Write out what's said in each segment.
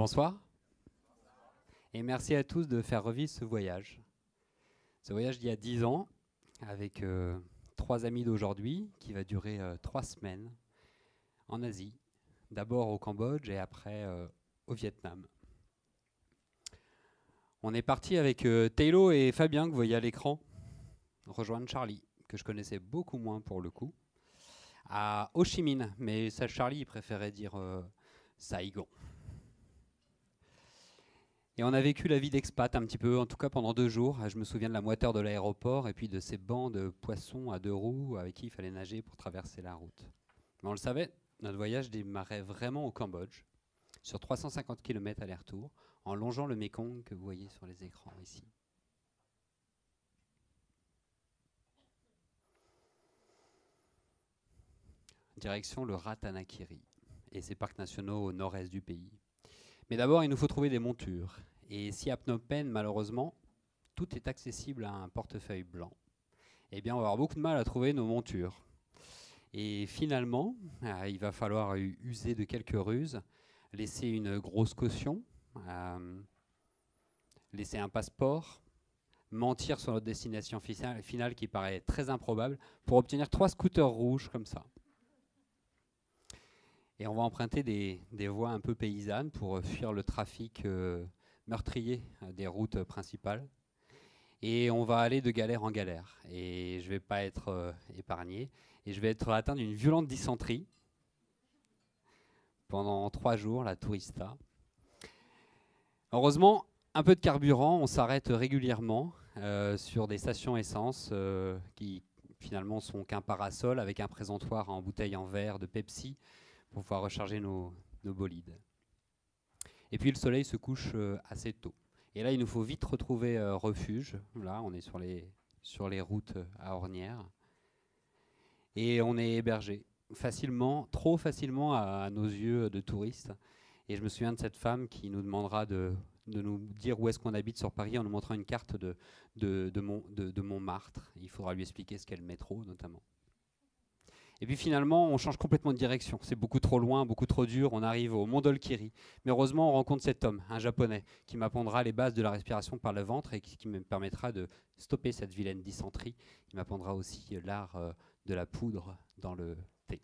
Bonsoir et merci à tous de faire revivre ce voyage. Ce voyage d'il y a 10 ans avec 3 amis d'aujourd'hui qui va durer 3 semaines en Asie, d'abord au Cambodge et après au Vietnam. On est parti avec Taylo et Fabien que vous voyez à l'écran, rejoindre Charlie, que je connaissais beaucoup moins pour le coup, à Ho Chi Minh, mais ça Charlie il préférait dire Saigon. Et on a vécu la vie d'expat un petit peu, en tout cas pendant 2 jours. Je me souviens de la moiteur de l'aéroport et puis de ces bancs de poissons à 2 roues avec qui il fallait nager pour traverser la route. Mais on le savait, notre voyage démarrait vraiment au Cambodge, sur 350 km aller-retour, en longeant le Mékong que vous voyez sur les écrans ici. Direction le Ratanakiri et ses parcs nationaux au nord-est du pays. Mais d'abord, il nous faut trouver des montures. Et si à Phnom Penh, malheureusement, tout est accessible à un portefeuille blanc, eh bien, on va avoir beaucoup de mal à trouver nos montures. Et finalement, il va falloir user de quelques ruses, laisser une grosse caution, laisser un passeport, mentir sur notre destination finale qui paraît très improbable, pour obtenir 3 scooters rouges comme ça. Et on va emprunter des voies un peu paysannes pour fuir le trafic meurtrier des routes principales. Et on va aller de galère en galère. Et je ne vais pas être épargné. Et je vais être atteint d'une violente dysenterie pendant 3 jours, la tourista. Heureusement, un peu de carburant, on s'arrête régulièrement sur des stations essence qui finalement sont qu'un parasol avec un présentoir en bouteille en verre de Pepsi pour pouvoir recharger nos bolides. Et puis le soleil se couche assez tôt. Et là, il nous faut vite retrouver refuge. Là, on est sur les routes à ornières. Et on est hébergé facilement, trop facilement à nos yeux de touristes. Et je me souviens de cette femme qui nous demandera de nous dire où est-ce qu'on habite sur Paris en nous montrant une carte de Montmartre. Il faudra lui expliquer ce qu'est le métro, notamment. Et puis finalement, on change complètement de direction. C'est beaucoup trop loin, beaucoup trop dur. On arrive au Mont Dolkiri. Mais heureusement, on rencontre cet homme, un japonais, qui m'apprendra les bases de la respiration par le ventre et qui me permettra de stopper cette vilaine dysenterie. Il m'apprendra aussi l'art de la poudre dans le thé.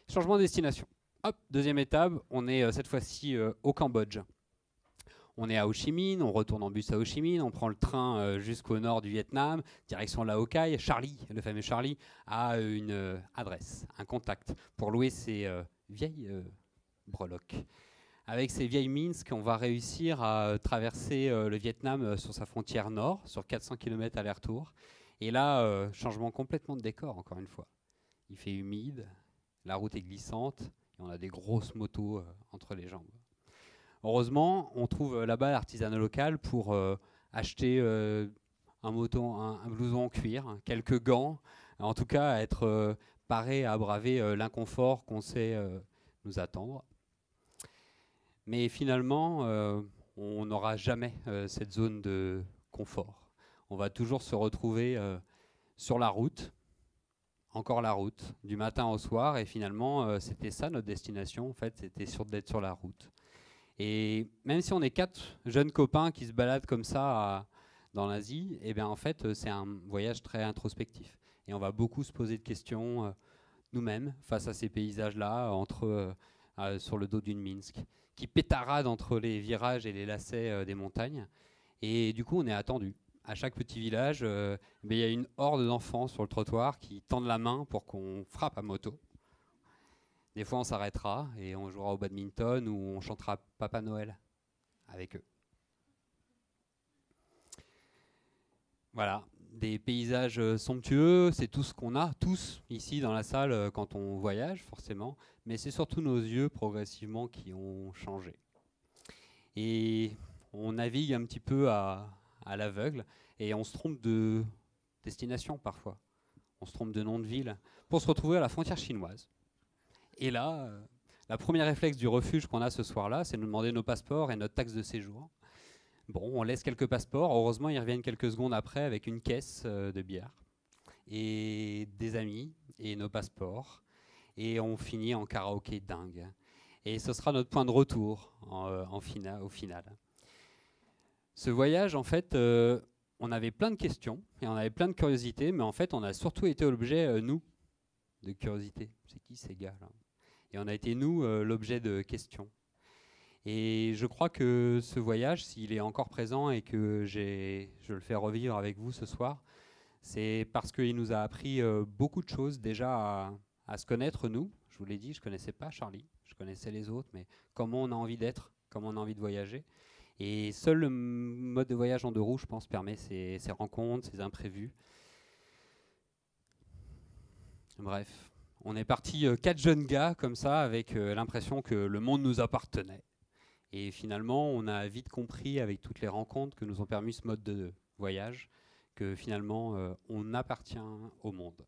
Changement de destination. Hop, deuxième étape, on est cette fois-ci au Cambodge. On est à Ho Chi Minh, on retourne en bus à Ho Chi Minh, on prend le train jusqu'au nord du Vietnam, direction Lao Cai. Charlie, le fameux Charlie, a une adresse, un contact pour louer ses vieilles breloques. Avec ces vieilles Minsk, on va réussir à traverser le Vietnam sur sa frontière nord, sur 400 km aller-retour. Et là, changement complètement de décor, encore une fois. Il fait humide, la route est glissante, et on a des grosses motos entre les jambes. Heureusement, on trouve là-bas l'artisanat local pour acheter un blouson en cuir, quelques gants, en tout cas être paré à braver l'inconfort qu'on sait nous attendre. Mais finalement, on n'aura jamais cette zone de confort. On va toujours se retrouver sur la route, encore la route, du matin au soir, et finalement, c'était ça notre destination, en fait, c'était d'être sur la route. Et même si on est 4 jeunes copains qui se baladent comme ça dans l'Asie, eh bien en fait c'est un voyage très introspectif. Et on va beaucoup se poser de questions nous-mêmes face à ces paysages-là, sur le dos d'une Minsk, qui pétarade entre les virages et les lacets des montagnes. Et du coup on est attendu. À chaque petit village, il y a une horde d'enfants sur le trottoir qui tendent la main pour qu'on frappe à moto. Des fois, on s'arrêtera et on jouera au badminton ou on chantera Papa Noël avec eux. Voilà, des paysages somptueux, c'est tout ce qu'on a, tous, ici dans la salle, quand on voyage, forcément. Mais c'est surtout nos yeux, progressivement, qui ont changé. Et on navigue un petit peu à l'aveugle et on se trompe de destination, parfois. On se trompe de nom de ville pour se retrouver à la frontière chinoise. Et là, la première réflexe du refuge qu'on a ce soir-là, c'est de nous demander nos passeports et notre taxe de séjour. Bon, on laisse quelques passeports. Heureusement, ils reviennent quelques secondes après avec une caisse de bière et des amis et nos passeports. Et on finit en karaoké dingue. Et ce sera notre point de retour au final. Ce voyage, en fait, on avait plein de questions et on avait plein de curiosités, mais en fait, on a surtout été l'objet, nous, de curiosité. C'est qui ces gars-là? Et on a été, nous, l'objet de questions. Et je crois que ce voyage, s'il est encore présent et que je le fais revivre avec vous ce soir, c'est parce qu'il nous a appris beaucoup de choses déjà à se connaître, nous. Je vous l'ai dit, je ne connaissais pas Charlie, je connaissais les autres, mais comment on a envie d'être, comment on a envie de voyager. Et seul le mode de voyage en 2 roues, je pense, permet ces rencontres, ces imprévus. Bref, on est parti 4 jeunes gars comme ça, avec l'impression que le monde nous appartenait. Et finalement, on a vite compris, avec toutes les rencontres que nous ont permis ce mode de voyage, que finalement, on appartient au monde.